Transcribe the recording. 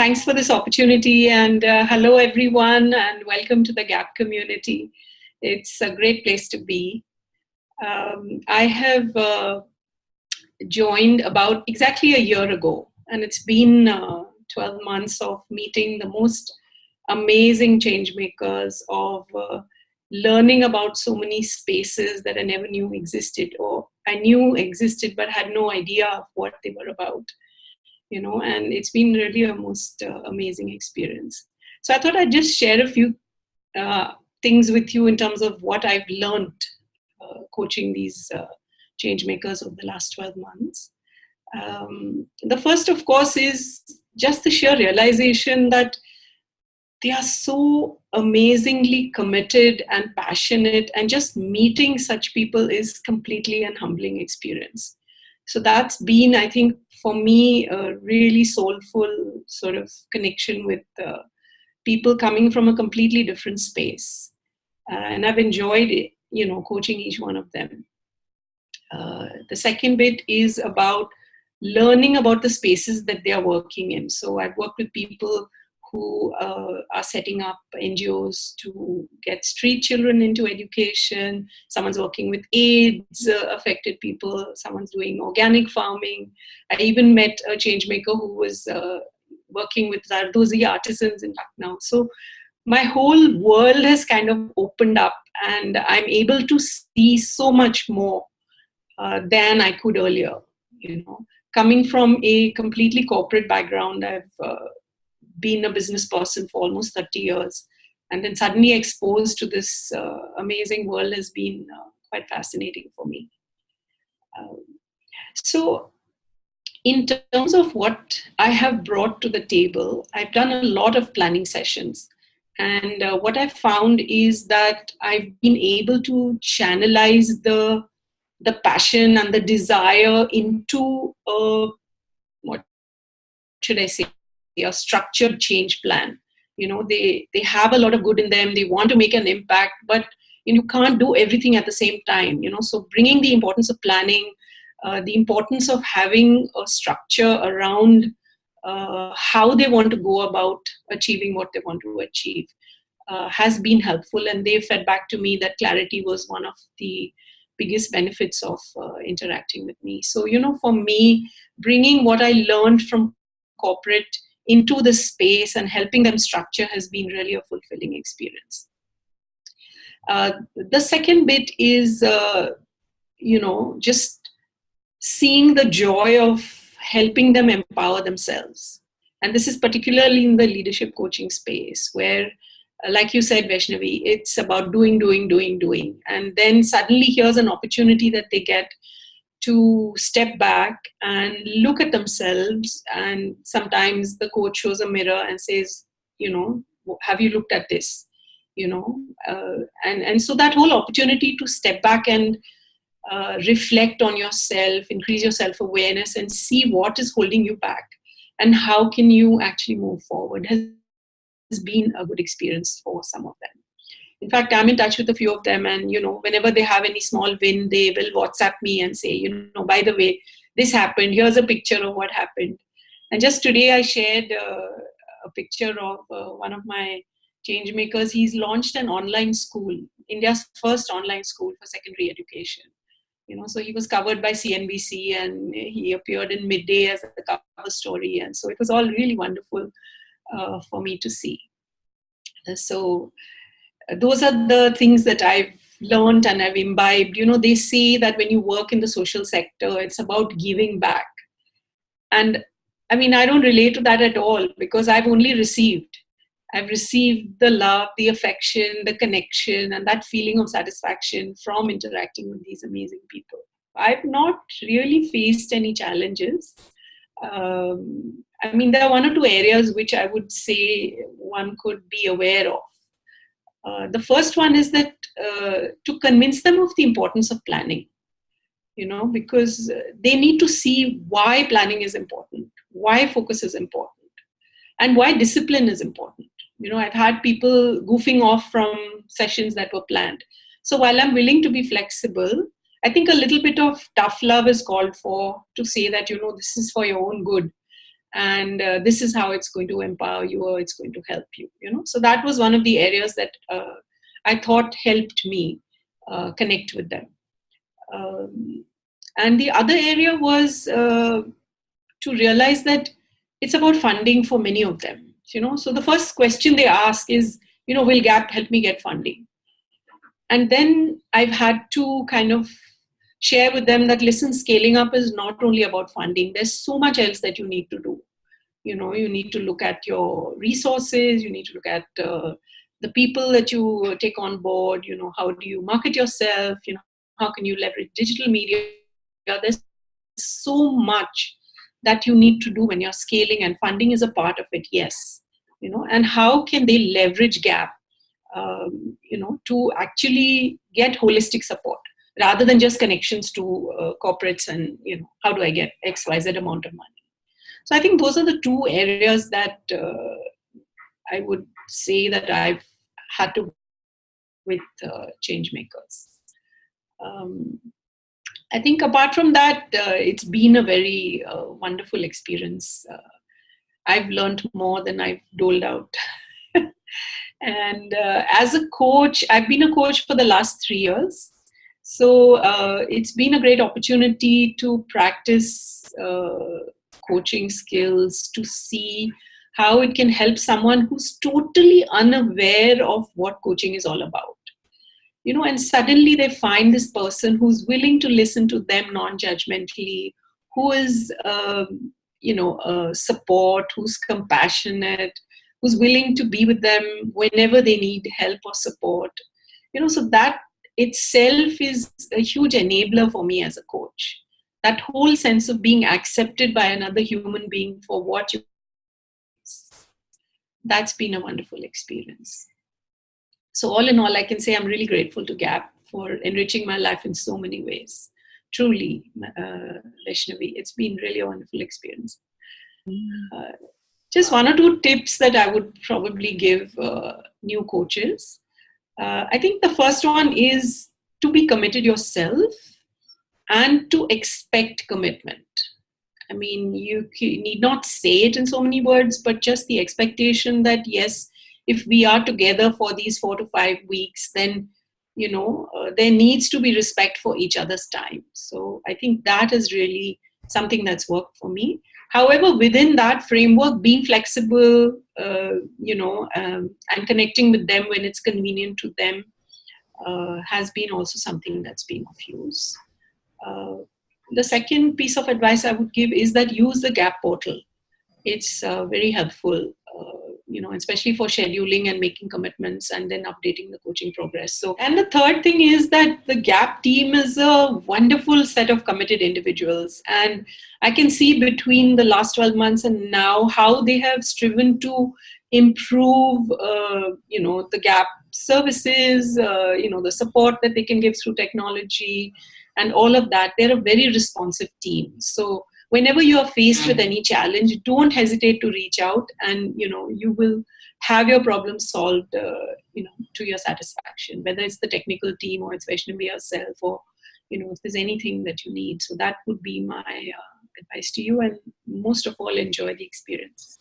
Thanks for this opportunity, and hello everyone, and welcome to the GAP community. It's a great place to be. I have joined about exactly a year ago, and it's been 12 months of meeting the most amazing change makers, of learning about so many spaces that I never knew existed, or I knew existed but had no idea of what they were about. And it's been really a most amazing experience. So I thought I'd just share a few things with you in terms of what I've learned coaching these change makers over the last 12 months. The first, of course, is just the sheer realization that they are so amazingly committed and passionate, and just meeting such people is completely an humbling experience. So that's been, I think, for me, a really soulful sort of connection with people coming from a completely different space. And I've enjoyed it, coaching each one of them. The second bit is about learning about the spaces that they are working in. So I've worked with people who are setting up NGOs to get street children into education. Someone's working with AIDS affected people. Someone's doing organic farming. I even met a change maker who was working with Zardozi artisans in Lucknow. So my whole world has kind of opened up, and I'm able to see so much more than I could earlier. Coming from a completely corporate background, I've been a business person for almost 30 years, and then suddenly exposed to this amazing world has been quite fascinating for me. So in terms of what I have brought to the table, I've done a lot of planning sessions. And what I've found is that I've been able to channelize the passion and the desire into what should I say, a structured change plan. They have a lot of good in them. They want to make an impact, but you can't do everything at the same time. So bringing the importance of planning, the importance of having a structure around how they want to go about achieving what they want to achieve has been helpful. And they fed back to me that clarity was one of the biggest benefits of interacting with me. So, for me, bringing what I learned from corporate into the space and helping them structure has been really a fulfilling experience. The second bit is, just seeing the joy of helping them empower themselves. And this is particularly in the leadership coaching space, where, like you said, Vaishnavi, it's about doing. And then suddenly here's an opportunity that they get to step back and look at themselves. And sometimes the coach shows a mirror and says, have you looked at this? And so that whole opportunity to step back and reflect on yourself, increase your self-awareness, and see what is holding you back and how can you actually move forward has been a good experience for some of them. In fact, I'm in touch with a few of them, and whenever they have any small win, they will WhatsApp me and say, by the way, this happened. Here's a picture of what happened. And just today, I shared a picture of one of my change makers. He's launched an online school, India's first online school for secondary education. So he was covered by CNBC, and he appeared in Midday as a cover story, and so it was all really wonderful for me to see. So those are the things that I've learned and I've imbibed. They say that when you work in the social sector, it's about giving back. And I mean, I don't relate to that at all, because I've only received. I've received the love, the affection, the connection, and that feeling of satisfaction from interacting with these amazing people. I've not really faced any challenges. I mean, there are one or two areas which I would say one could be aware of. The first one is that to convince them of the importance of planning, because they need to see why planning is important, why focus is important, and why discipline is important. I've had people goofing off from sessions that were planned. So while I'm willing to be flexible, I think a little bit of tough love is called for to say that, this is for your own good. and this is how it's going to empower you, or it's going to help you. So that was one of the areas that I thought helped me connect with them. um, and the other area was to realize that it's about funding for many of them. So the first question they ask is, will Gap help me get funding? And then I've had to kind of share with them that, listen, scaling up is not only about funding. There's so much else that you need to do. You need to look at your resources. You need to look at the people that you take on board. How do you market yourself? How can you leverage digital media? There's so much that you need to do when you're scaling, and funding is a part of it, yes. And how can they leverage Gap to actually get holistic support rather than just connections to corporates, and how do I get XYZ amount of money? So I think those are the two areas that I would say that I've had to work with change makers. I think apart from that, it's been a very wonderful experience. I've learned more than I've doled out. And as a coach, I've been a coach for the last 3 years. So it's been a great opportunity to practice coaching skills, to see how it can help someone who's totally unaware of what coaching is all about. And suddenly they find this person who's willing to listen to them non-judgmentally, who is, support, who's compassionate, who's willing to be with them whenever they need help or support. So that itself is a huge enabler for me as a coach. That whole sense of being accepted by another human being for what you are, that's been a wonderful experience. So all in all, I can say I'm really grateful to Gap for enriching my life in so many ways. Truly, Vaishnavi, it's been really a wonderful experience. Just one or two tips that I would probably give new coaches. I think the first one is to be committed yourself and to expect commitment. I mean, you need not say it in so many words, but just the expectation that, yes, if we are together for these 4 to 5 weeks, then, there needs to be respect for each other's time. So I think that is really something that's worked for me. However, within that framework, being flexible, and connecting with them when it's convenient to them has been also something that's been of use. The second piece of advice I would give is that use the Gap portal. It's very helpful, especially for scheduling and making commitments and then updating the coaching progress. So, and the third thing is that the Gap team is a wonderful set of committed individuals. And I can see between the last 12 months and now how they have striven to improve, the Gap services, the support that they can give through technology and all of that. They're a very responsive team. So whenever you are faced with any challenge, don't hesitate to reach out, and you will have your problem solved to your satisfaction, whether it's the technical team or it's Vaishnavi yourself, or if there's anything that you need. So that would be my advice to you, and most of all, enjoy the experience.